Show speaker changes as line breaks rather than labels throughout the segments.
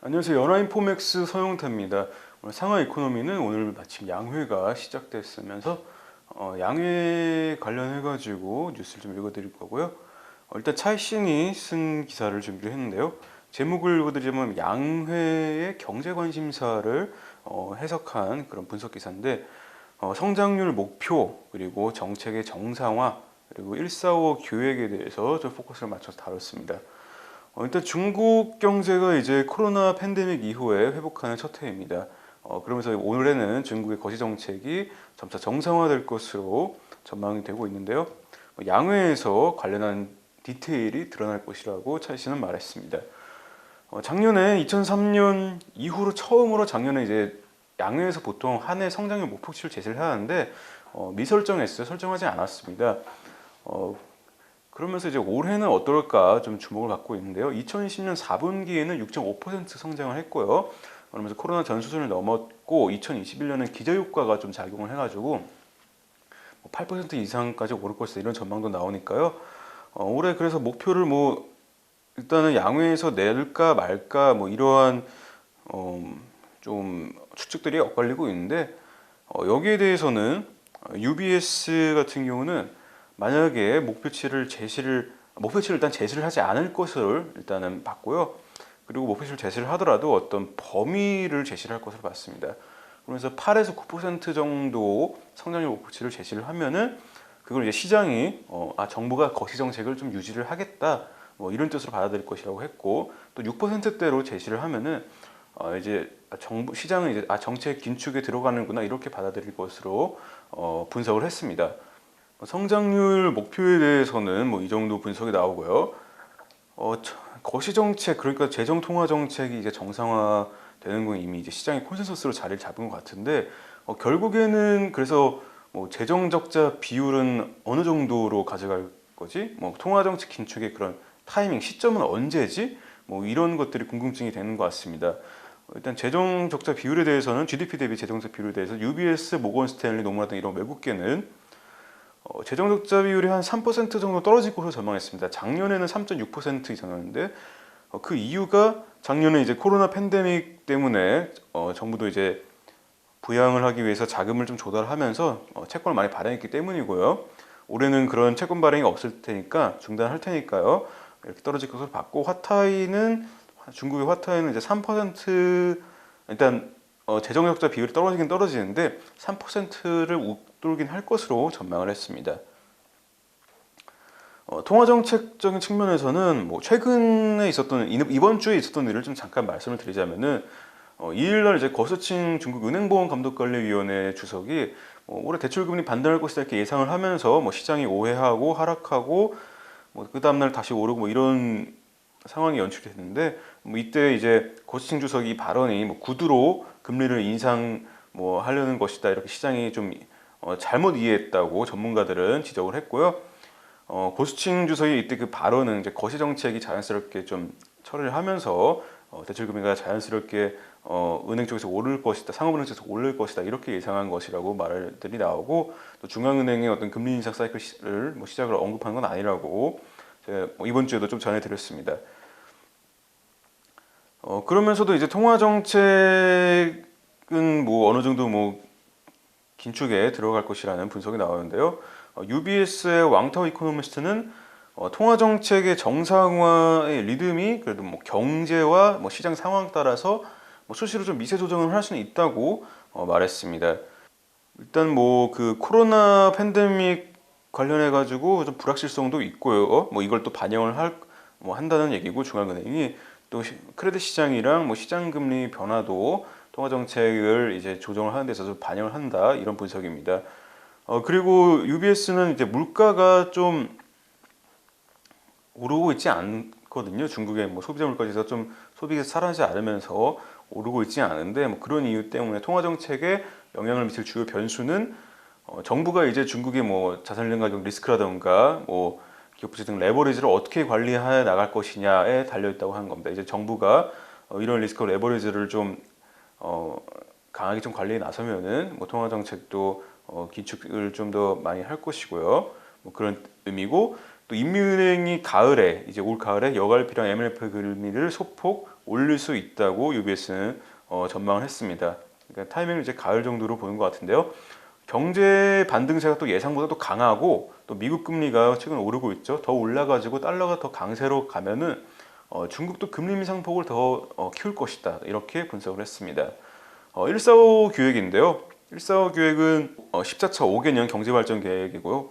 안녕하세요. 연화인포맥스 서영태입니다. 오늘 상하 이코노미는 오늘 마침 양회가 시작됐으면서 양회 관련해가지고 뉴스를 좀 읽어드릴 거고요. 일단 차이신이 쓴 기사를 준비를 했는데요. 제목을 읽어드리자면 양회의 경제관심사를 해석한 그런 분석 기사인데 성장률 목표 그리고 정책의 정상화 그리고 145 계획에 대해서 좀 포커스를 맞춰서 다뤘습니다. 일단 중국 경제가 이제 코로나 팬데믹 이후에 회복하는 첫 해입니다. 그러면서 올해는 중국의 거시 정책이 점차 정상화될 것으로 전망이 되고 있는데요. 양회에서 관련한 디테일이 드러날 것이라고 차 씨는 말했습니다. 작년에 2003년 이후로 처음으로 작년에 이제 양회에서 보통 한 해 성장률 목표치를 제시를 하는데 미설정했어요. 설정하지 않았습니다. 그러면서 이제 올해는 어떨까 좀 주목을 갖고 있는데요. 2020년 4분기에는 6.5% 성장을 했고요. 그러면서 코로나 전 수준을 넘었고 2021년은 기저효과가 좀 작용을 해가지고 8% 이상까지 오를 것이다 이런 전망도 나오니까요. 올해 그래서 목표를 뭐 일단은 양회에서 낼까 말까 뭐 이러한 좀 추측들이 엇갈리고 있는데 여기에 대해서는 UBS 같은 경우는 만약에 목표치를 일단 제시를 하지 않을 것을 일단은 봤고요. 그리고 목표치를 제시를 하더라도 어떤 범위를 제시를 할 것으로 봤습니다. 그러면서 8에서 9% 정도 성장률 목표치를 제시를 하면은 그걸 이제 시장이 정부가 거시 정책을 좀 유지를 하겠다 뭐 이런 뜻으로 받아들일 것이라고 했고 또 6%대로 제시를 하면은 이제 정부 시장은 이제 정책 긴축에 들어가는구나 이렇게 받아들일 것으로 분석을 했습니다. 성장률 목표에 대해서는 뭐 이 정도 분석이 나오고요. 거시 정책 그러니까 재정 통화 정책이 이제 정상화되는 건 이미 이제 시장의 콘센서스로 자리를 잡은 것 같은데 결국에는 그래서 뭐 재정 적자 비율은 어느 정도로 가져갈 거지? 뭐 통화 정책 긴축의 그런 타이밍 시점은 언제지? 뭐 이런 것들이 궁금증이 되는 것 같습니다. 일단 재정 적자 비율에 대해서는 GDP 대비 재정 적자 비율에 대해서 UBS, 모건 스탠리, 노무라 등 이런 외국계는 재정 적자 비율이 한 3% 정도 떨어질 것으로 전망했습니다. 작년에는 3.6% 이상이었는데 그 이유가 작년에 이제 코로나 팬데믹 때문에 정부도 이제 부양을 하기 위해서 자금을 좀 조달하면서 채권을 많이 발행했기 때문이고요. 올해는 그런 채권 발행이 없을 테니까 중단할 테니까요. 이렇게 떨어질 것으로 봤고 중국의 화타이는 이제 3% 일단 재정 적자 비율이 떨어지긴 떨어지는데 3%를 웃돌긴 할 것으로 전망을 했습니다. 통화 정책적인 측면에서는 뭐 최근에 있었던 이번 주에 있었던 일을 좀 잠깐 말씀을 드리자면은 2일날 이제 거스칭 중국 은행보험감독관리위원회 주석이 올해 대출금리 반등할 것이다 이렇게 예상을 하면서 뭐 시장이 오해하고 하락하고 뭐 그 다음날 다시 오르고 뭐 이런 상황이 연출이 됐는데 뭐 이때 이제 거스칭 주석이 발언이 뭐 구두로 금리를 인상 뭐 하려는 것이다 이렇게 시장이 좀 잘못 이해했다고 전문가들은 지적을 했고요. 고수칭 주석이 이때 그 발언은 이제 거시 정책이 자연스럽게 좀 처리를 하면서 대출 금리가 자연스럽게 은행 쪽에서 오를 것이다, 상업은행 쪽에서 오를 것이다 이렇게 예상한 것이라고 말들이 나오고 또 중앙은행의 어떤 금리 인상 사이클을 뭐 시작을 언급한 건 아니라고 제가 뭐 이번 주에도 좀 전해드렸습니다. 그러면서도 이제 통화 정책은 뭐 어느 정도 뭐 긴축에 들어갈 것이라는 분석이 나오는데요. UBS의 왕타워 이코노미스트는 통화 정책의 정상화의 리듬이 그래도 뭐 경제와 뭐 시장 상황 따라서 뭐 수시로 좀 미세 조정을 할 수는 있다고 말했습니다. 일단 뭐 그 코로나 팬데믹 관련해 가지고 좀 불확실성도 있고요. 뭐 이걸 또 반영을 한다는 얘기고 중앙은행이 또 크레딧 시장이랑 뭐 시장 금리 변화도 통화 정책을 이제 조정을 하는 데 있어서 반영을 한다 이런 분석입니다. 그리고 UBS는 이제 물가가 좀 오르고 있지 않거든요. 중국의 뭐 소비자 물가지수가 좀 소비가 살아나지 않으면서 오르고 있지 않은데 뭐 그런 이유 때문에 통화 정책에 영향을 미칠 주요 변수는 정부가 이제 중국의 뭐 자산련 가격 리스크라던가 뭐 기업 부채 등 레버리지를 어떻게 관리해 나갈 것이냐에 달려 있다고 하는 겁니다. 이제 정부가 이런 리스크 레버리지를 좀 강하게 좀 관리에 나서면은 뭐 통화 정책도 긴축을 좀 더 많이 할 것이고요. 뭐 그런 의미고 또 인민은행이 가을에 이제 올 가을에 여갈피랑 MLF 금리를 소폭 올릴 수 있다고 UBS는 전망을 했습니다. 그러니까 타이밍을 이제 가을 정도로 보는 것 같은데요. 경제 반등세가 또 예상보다 도 강하고 또 미국 금리가 최근 오르고 있죠. 더 올라가지고 달러가 더 강세로 가면은 중국도 금리 인상폭을 더 키울 것이다. 이렇게 분석을 했습니다. 145 기획인데요. 145 기획은 14차 5개년 경제발전 계획이고요.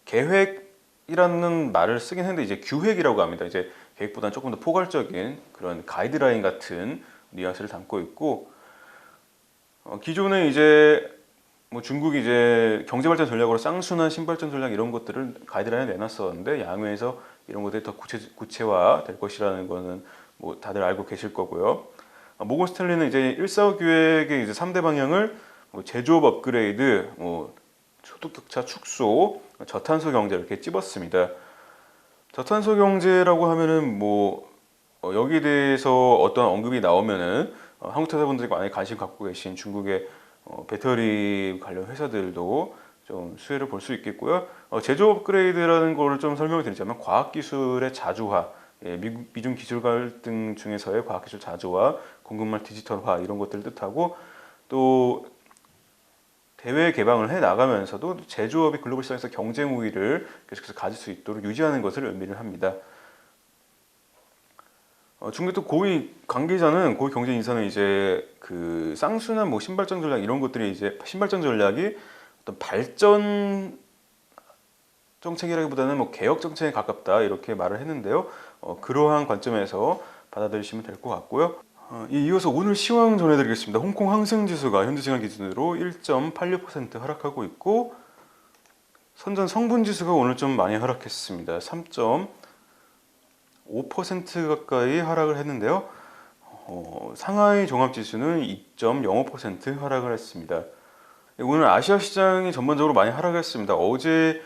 계획이라는 말을 쓰긴 했는데 이제 규획이라고 합니다. 이제 계획보다는 조금 더 포괄적인 그런 가이드라인 같은 뉘앙스를 담고 있고 기존에 이제 뭐 중국이 이제 경제발전 전략으로 쌍순환 신발전 전략 이런 것들을 가이드라인에 내놨었는데 양회에서 이런 것들이 더 구체화 될 것이라는 거는 뭐 다들 알고 계실 거고요. 모건 스탠리는 이제 145 기획의 이제 3대 방향을 뭐 제조업 업그레이드, 뭐 소득 격차 축소, 저탄소 경제 이렇게 찝었습니다. 저탄소 경제라고 하면은 뭐 여기에 대해서 어떤 언급이 나오면은 한국 투자자분들이 많이 관심 갖고 계신 중국의 배터리 관련 회사들도 좀 수혜를 볼 수 있겠고요. 제조업 업그레이드라는 거를 좀 설명을 드리자면 과학기술의 자주화, 미중 기술 갈등 중에서의 과학기술 자주화, 공급망 디지털화 이런 것들을 뜻하고 또 대외 개방을 해 나가면서도 제조업이 글로벌 시장에서 경쟁 우위를 계속해서 가질 수 있도록 유지하는 것을 의미를 합니다. 중국의 또 고위 관계자는 고위 경제 인사는 이제 그 쌍순환 뭐 신발전 전략 이런 것들이 이제 신발전 전략이 어떤 발전 정책이라기보다는 뭐 개혁 정책에 가깝다 이렇게 말을 했는데요. 그러한 관점에서 받아들이시면 될 것 같고요. 이어서 오늘 시황 전해드리겠습니다. 홍콩 항생지수가 현지 시간 기준으로 1.86% 하락하고 있고 선전 성분지수가 오늘 좀 많이 하락했습니다. 3.5% 가까이 하락을 했는데요. 상하이 종합지수는 2.05% 하락을 했습니다. 오늘 아시아 시장이 전반적으로 많이 하락했습니다. 어제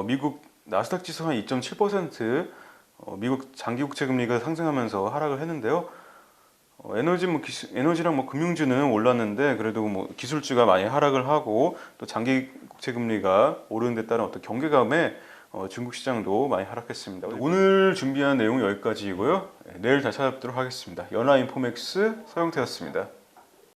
미국 나스닥 지수가 한 2.7%, 미국 장기 국채 금리가 상승하면서 하락을 했는데요. 에너지랑 뭐 금융주는 올랐는데 그래도 뭐 기술주가 많이 하락을 하고 또 장기 국채 금리가 오르는 데 따른 어떤 경계감에 중국 시장도 많이 하락했습니다. 오늘 준비한 내용은 여기까지이고요. 내일 다시 찾아뵙도록 하겠습니다. 연화인포맥스 서영태였습니다.